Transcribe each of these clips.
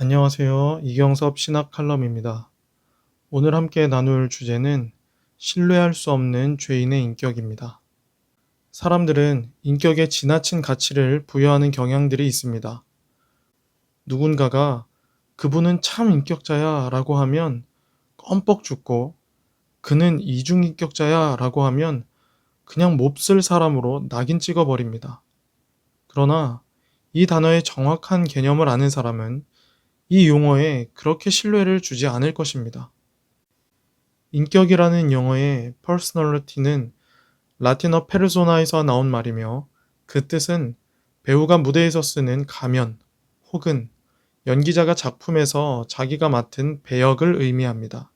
안녕하세요. 이경섭 신학 칼럼입니다. 오늘 함께 나눌 주제는 신뢰할 수 없는 죄인의 인격입니다. 사람들은 인격에 지나친 가치를 부여하는 경향들이 있습니다. 누군가가 그분은 참 인격자야 라고 하면 껌뻑 죽고 그는 이중인격자야 라고 하면 그냥 몹쓸 사람으로 낙인 찍어버립니다. 그러나 이 단어의 정확한 개념을 아는 사람은 이 용어에 그렇게 신뢰를 주지 않을 것입니다. 인격이라는 영어의 personality는 라틴어 페르소나에서 나온 말이며 그 뜻은 배우가 무대에서 쓰는 가면 혹은 연기자가 작품에서 자기가 맡은 배역을 의미합니다.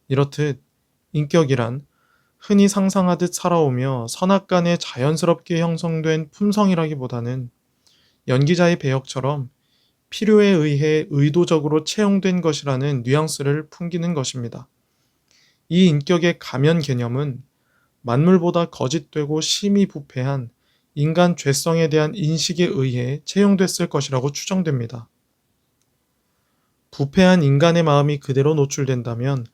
이렇듯 인격이란 흔히 상상하듯 살아오며 선악간에 자연스럽게 형성된 품성이라기보다는 연기자의 배역처럼 필요에 의해 의도적으로 채용된 것이라는 뉘앙스를 풍기는 것입니다. 이 인격의 가면 개념은 만물보다 거짓되고 심히 부패한 인간 죄성에 대한 인식에 의해 채용됐을 것이라고 추정됩니다. 부패한 인간의 마음이 그대로 노출된다면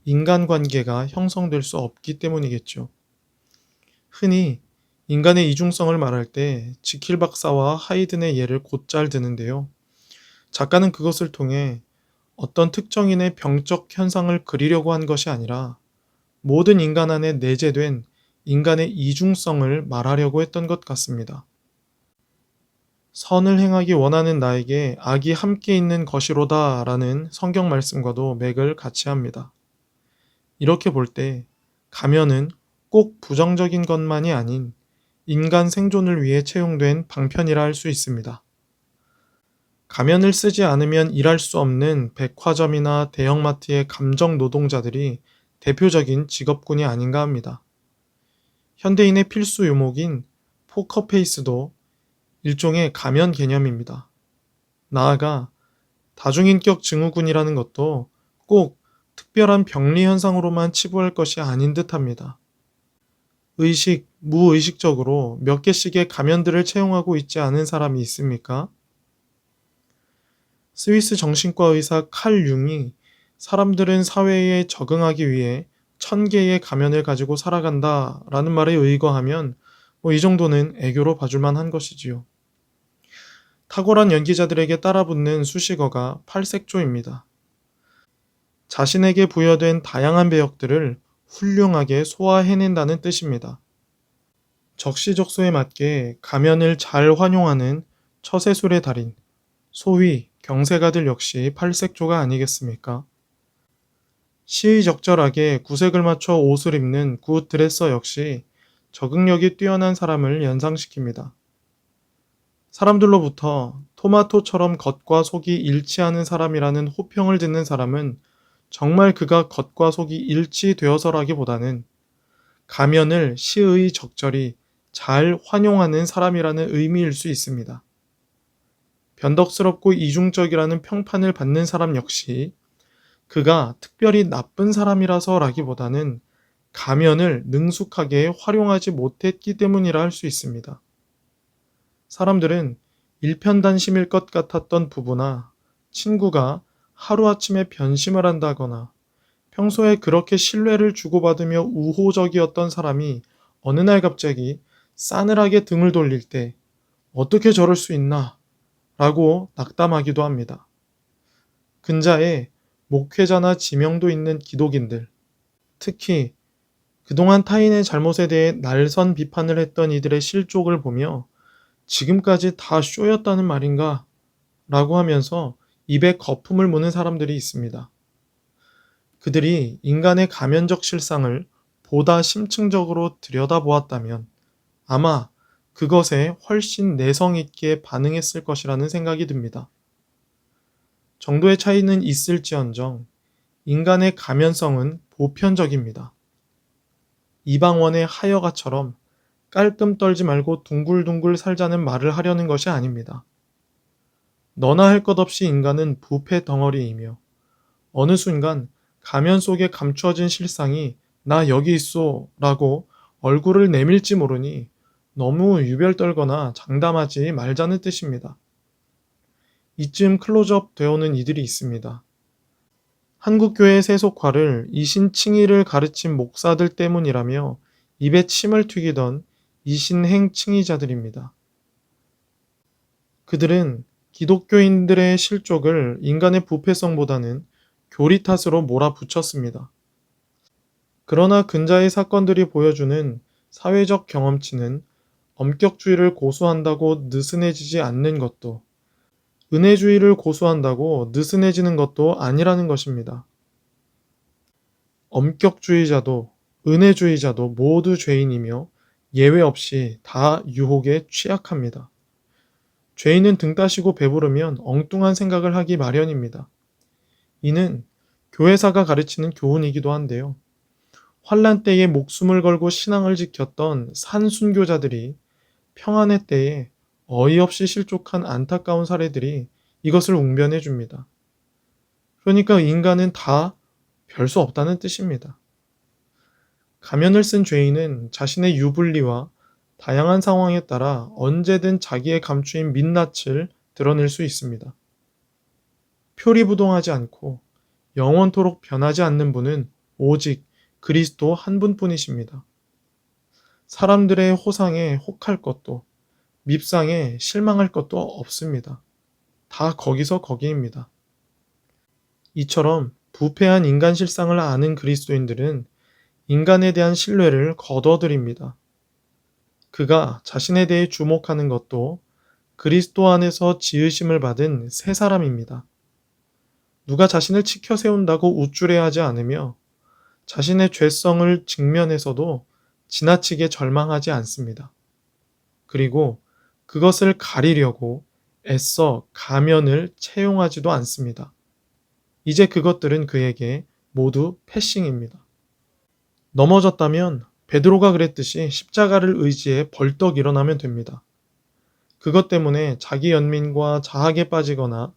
인간관계가 형성될 수 없기 때문이겠죠. 흔히 인간의 이중성을 말할 때 지킬 박사와 하이든의 예를 곧잘 드는데요. 작가는 그것을 통해 어떤 특정인의 병적 현상을 그리려고 한 것이 아니라 모든 인간 안에 내재된 인간의 이중성을 말하려고 했던 것 같습니다. 선을 행하기 원하는 나에게 악이 함께 있는 것이로다 라는 성경 말씀과도 맥을 같이 합니다. 이렇게 볼 때 가면은 꼭 부정적인 것만이 아닌 인간 생존을 위해 채용된 방편이라 할 수 있습니다. 가면을 쓰지 않으면 일할 수 없는 백화점이나 대형마트의 감정 노동자들이 대표적인 직업군이 아닌가 합니다. 현대인의 필수 요목인 포커페이스도 일종의 가면 개념입니다. 나아가 다중인격 증후군이라는 것도 꼭 특별한 병리 현상으로만 치부할 것이 아닌 듯합니다. 의식, 무의식적으로 몇 개씩의 가면들을 채용하고 있지 않은 사람이 있습니까? 스위스 정신과 의사 칼 융이 사람들은 사회에 적응하기 위해 1000개의 가면을 가지고 살아간다 라는 말에 의거하면 이 정도는 애교로 봐줄만 한 것이지요. 탁월한 연기자들에게 따라붙는 수식어가 팔색조입니다. 자신에게 부여된 다양한 배역들을 훌륭하게 소화해낸다는 뜻입니다. 적시적소에 맞게 가면을 잘 활용하는 처세술의 달인, 소위 경세가들 역시 팔색조가 아니겠습니까? 시의적절하게 구색을 맞춰 옷을 입는 굿 드레서 역시 적응력이 뛰어난 사람을 연상시킵니다. 사람들로부터 토마토처럼 겉과 속이 일치하는 사람이라는 호평을 듣는 사람은 정말 그가 겉과 속이 일치되어서라기보다는 가면을 시의 적절히 잘 활용하는 사람이라는 의미일 수 있습니다. 변덕스럽고 이중적이라는 평판을 받는 사람 역시 그가 특별히 나쁜 사람이라서라기보다는 가면을 능숙하게 활용하지 못했기 때문이라 할 수 있습니다. 사람들은 일편단심일 것 같았던 부부나 친구가 하루아침에 변심을 한다거나 평소에 그렇게 신뢰를 주고받으며 우호적이었던 사람이 어느 날 갑자기 싸늘하게 등을 돌릴 때 어떻게 저럴 수 있나 라고 낙담하기도 합니다. 근자에 목회자나 지명도 있는 기독인들, 특히 그동안 타인의 잘못에 대해 날선 비판을 했던 이들의 실족을 보며 지금까지 다 쇼였다는 말인가? 라고 하면서 입에 거품을 무는 사람들이 있습니다. 그들이 인간의 가면적 실상을 보다 심층적으로 들여다보았다면 아마 그것에 훨씬 내성 있게 반응했을 것이라는 생각이 듭니다. 정도의 차이는 있을지언정 인간의 가면성은 보편적입니다. 이방원의 하여가처럼 깔끔 떨지 말고 둥글둥글 살자는 말을 하려는 것이 아닙니다. 너나 할 것 없이 인간은 부패 덩어리이며 어느 순간 가면 속에 감추어진 실상이 나 여기 있어 라고 얼굴을 내밀지 모르니 너무 유별 떨거나 장담하지 말자는 뜻입니다. 이쯤 클로즈업 되어오는 이들이 있습니다. 한국교회 세속화를 이신칭의를 가르친 목사들 때문이라며 입에 침을 튀기던 이신행 칭의자들입니다. 그들은 기독교인들의 실족을 인간의 부패성보다는 교리 탓으로 몰아붙였습니다. 그러나 근자의 사건들이 보여주는 사회적 경험치는 엄격주의를 고수한다고 느슨해지지 않는 것도, 은혜주의를 고수한다고 느슨해지는 것도 아니라는 것입니다. 엄격주의자도 은혜주의자도 모두 죄인이며 예외 없이 다 유혹에 취약합니다. 죄인은 등 따시고 배부르면 엉뚱한 생각을 하기 마련입니다. 이는 교회사가 가르치는 교훈이기도 한데요. 환란 때에 목숨을 걸고 신앙을 지켰던 산순교자들이 평안의 때에 어이없이 실족한 안타까운 사례들이 이것을 웅변해 줍니다. 그러니까 인간은 다 별 수 없다는 뜻입니다. 가면을 쓴 죄인은 자신의 유불리와 다양한 상황에 따라 언제든 자기의 감추인 민낯을 드러낼 수 있습니다. 표리부동하지 않고 영원토록 변하지 않는 분은 오직 그리스도 한 분뿐이십니다. 사람들의 호상에 혹할 것도 밉상에 실망할 것도 없습니다. 다 거기서 거기입니다. 이처럼 부패한 인간 실상을 아는 그리스도인들은 인간에 대한 신뢰를 거둬들입니다. 그가 자신에 대해 주목하는 것도 그리스도 안에서 지으심을 받은 새 사람입니다. 누가 자신을 치켜 세운다고 우쭐해하지 않으며 자신의 죄성을 직면해서도 지나치게 절망하지 않습니다. 그리고 그것을 가리려고 애써 가면을 채용하지도 않습니다. 이제 그것들은 그에게 모두 패싱입니다. 넘어졌다면 베드로가 그랬듯이 십자가를 의지해 벌떡 일어나면 됩니다. 그것 때문에 자기 연민과 자학에 빠지거나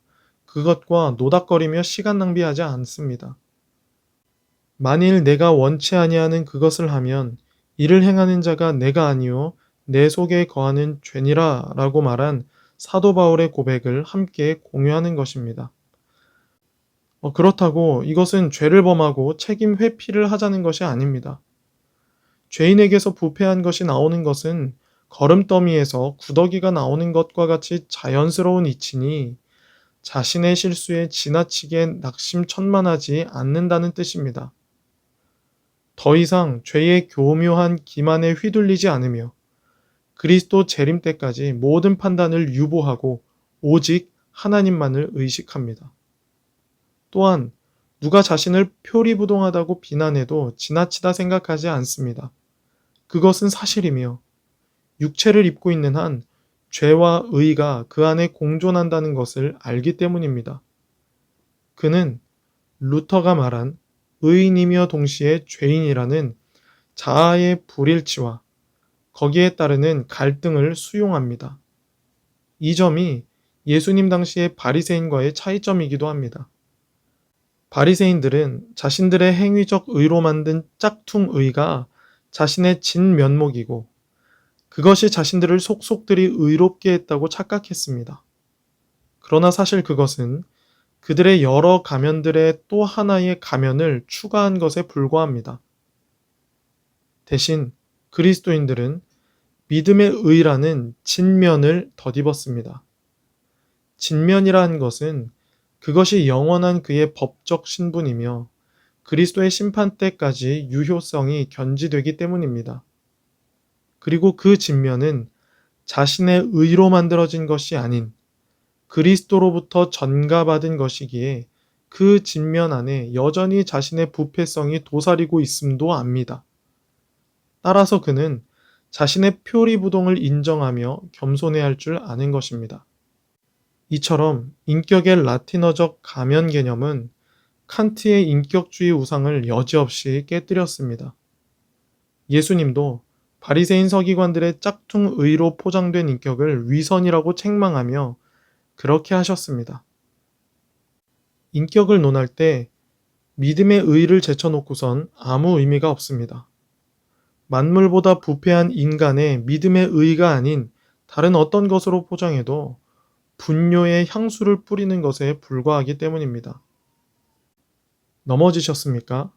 그것과 노닥거리며 시간 낭비하지 않습니다. 만일 내가 원치 아니하는 그것을 하면 이를 행하는 자가 내가 아니요 내 속에 거하는 죄니라 라고 말한 사도 바울의 고백을 함께 공유하는 것입니다. 그렇다고 이것은 죄를 범하고 책임 회피를 하자는 것이 아닙니다. 죄인에게서 부패한 것이 나오는 것은 거름더미에서 구더기가 나오는 것과 같이 자연스러운 이치니 자신의 실수에 지나치게 낙심천만하지 않는다는 뜻입니다. 더 이상 죄의 교묘한 기만에 휘둘리지 않으며 그리스도 재림 때까지 모든 판단을 유보하고 오직 하나님만을 의식합니다. 또한 누가 자신을 표리부동하다고 비난해도 지나치다 생각하지 않습니다. 그것은 사실이며 육체를 입고 있는 한 죄와 의가 그 안에 공존한다는 것을 알기 때문입니다. 그는 루터가 말한 의인이며 동시에 죄인이라는 자아의 불일치와 거기에 따르는 갈등을 수용합니다. 이 점이 예수님 당시의 바리새인과의 차이점이기도 합니다. 바리새인들은 자신들의 행위적 의로 만든 짝퉁의가 자신의 진면목이고 그것이 자신들을 속속들이 의롭게 했다고 착각했습니다. 그러나 사실 그것은 그들의 여러 가면들의 또 하나의 가면을 추가한 것에 불과합니다. 대신 그리스도인들은 믿음의 의라는 진면을 덧입었습니다. 진면이라는 것은 그것이 영원한 그의 법적 신분이며 그리스도의 심판 때까지 유효성이 견지되기 때문입니다. 그리고 그 진면은 자신의 의로 만들어진 것이 아닌 그리스도로부터 전가받은 것이기에 그 진면 안에 여전히 자신의 부패성이 도사리고 있음도 압니다. 따라서 그는 자신의 표리부동을 인정하며 겸손해야 할 줄 아는 것입니다. 이처럼 인격의 라틴어적 가면 개념은 칸트의 인격주의 우상을 여지없이 깨뜨렸습니다. 예수님도 바리새인 서기관들의 짝퉁 의로 포장된 인격을 위선이라고 책망하며 그렇게 하셨습니다. 인격을 논할 때 믿음의 의를 제쳐놓고선 아무 의미가 없습니다. 만물보다 부패한 인간의 믿음의 의가 아닌 다른 어떤 것으로 포장해도 분뇨의 향수를 뿌리는 것에 불과하기 때문입니다. 넘어지셨습니까?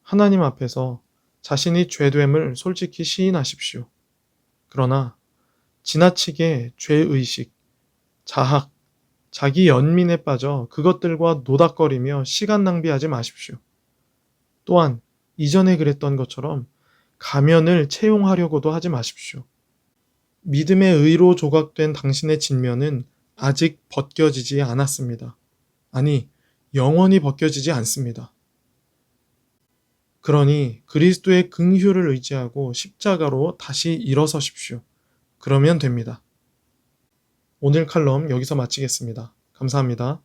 하나님 앞에서 자신이 죄됨을 솔직히 시인하십시오. 그러나 지나치게 죄의식, 자학, 자기 연민에 빠져 그것들과 노닥거리며 시간 낭비하지 마십시오. 또한 이전에 그랬던 것처럼 가면을 채용하려고도 하지 마십시오. 믿음의 의로 조각된 당신의 진면은 아직 벗겨지지 않았습니다. 아니, 영원히 벗겨지지 않습니다. 그러니 그리스도의 긍휼을 의지하고 십자가로 다시 일어서십시오. 그러면 됩니다. 오늘 칼럼 여기서 마치겠습니다. 감사합니다.